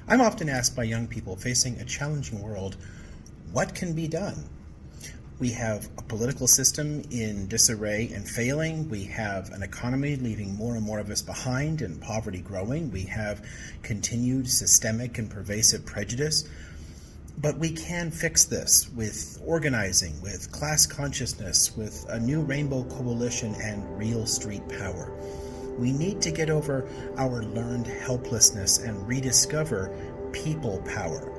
I'm often asked by young people facing a challenging world, what can be done? We have a political system in disarray and failing. We have an economy leaving more and more of us behind and poverty growing. We have continued systemic and pervasive prejudice. But we can fix this with organizing, with class consciousness, with a new rainbow coalition and real street power. We need to get over our learned helplessness and rediscover people power.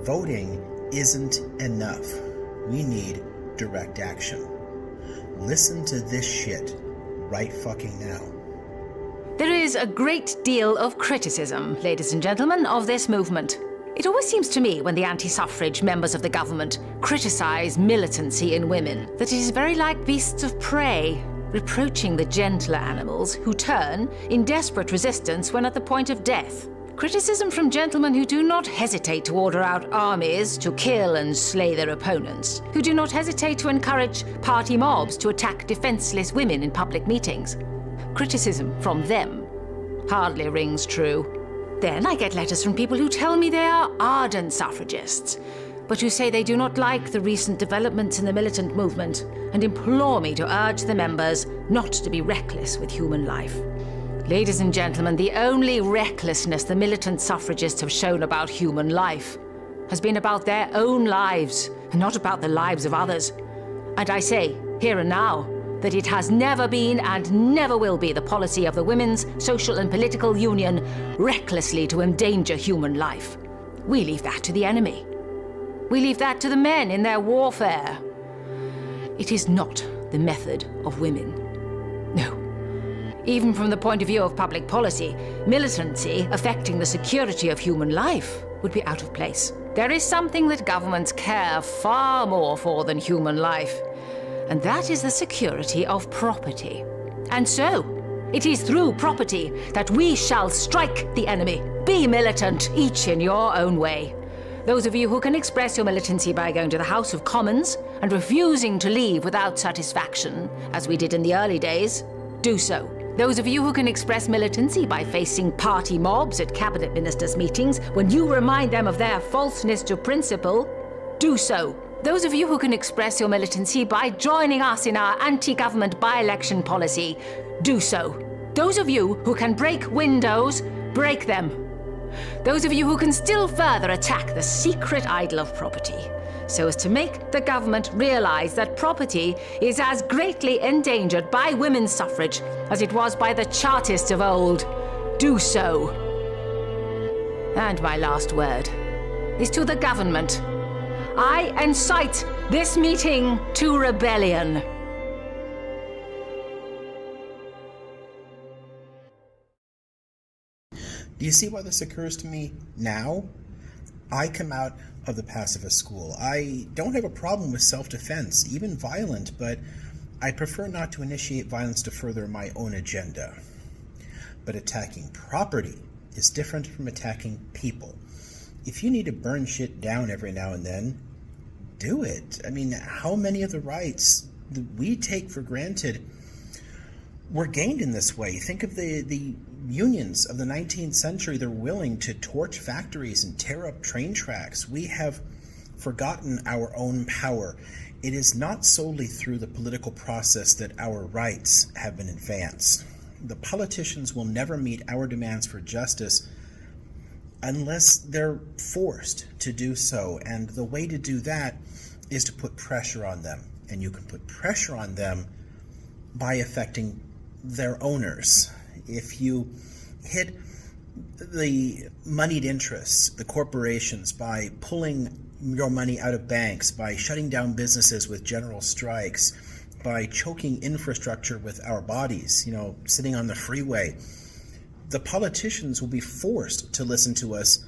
Voting isn't enough. We need direct action. Listen to this shit right fucking now. There is a great deal of criticism, ladies and gentlemen, of this movement. It always seems to me when the anti-suffrage members of the government criticize militancy in women that it is very like beasts of prey, reproaching the gentler animals who turn in desperate resistance when at the point of death. Criticism from gentlemen who do not hesitate to order out armies to kill and slay their opponents, who do not hesitate to encourage party mobs to attack defenseless women in public meetings. Criticism from them hardly rings true. Then I get letters from people who tell me they are ardent suffragists, but who say they do not like the recent developments in the militant movement and implore me to urge the members not to be reckless with human life. Ladies and gentlemen, the only recklessness the militant suffragists have shown about human life has been about their own lives and not about the lives of others. And I say, here and now, that it has never been and never will be the policy of the Women's Social and Political Union recklessly to endanger human life. We leave that to the enemy. We leave that to the men in their warfare. It is not the method of women. No. Even from the point of view of public policy, militancy affecting the security of human life would be out of place. There is something that governments care far more for than human life, and that is the security of property. And so, it is through property that we shall strike the enemy. Be militant, each in your own way. Those of you who can express your militancy by going to the House of Commons and refusing to leave without satisfaction, as we did in the early days, do so. Those of you who can express militancy by facing party mobs at cabinet ministers' meetings when you remind them of their falseness to principle, do so. Those of you who can express your militancy by joining us in our anti-government by-election policy, do so. Those of you who can break windows, break them. Those of you who can still further attack the secret idol of property, so as to make the government realize that property is as greatly endangered by women's suffrage as it was by the Chartists of old. Do so. And my last word is to the government. I incite this meeting to rebellion. Do you see why this occurs to me now? I come out of the pacifist school. I don't have a problem with self-defense, even violent, but I prefer not to initiate violence to further my own agenda. But attacking property is different from attacking people. If you need to burn shit down every now and then, do it. I mean, how many of the rights that we take for granted were gained in this way? Think of the unions of the 19th century. They're willing to torch factories and tear up train tracks. We have forgotten our own power. It is not solely through the political process that our rights have been advanced. The politicians will never meet our demands for justice unless they're forced to do so. And the way to do that is to put pressure on them. And you can put pressure on them by affecting their owners. If you hit the moneyed interests, the corporations, by pulling your money out of banks, by shutting down businesses with general strikes, by choking infrastructure with our bodies, sitting on the freeway, the politicians will be forced to listen to us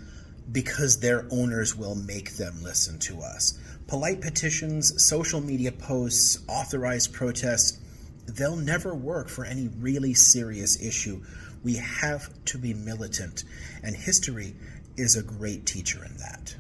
because their owners will make them listen to us. Polite petitions, social media posts, authorized protests, they'll never work for any really serious issue. We have to be militant, and history is a great teacher in that.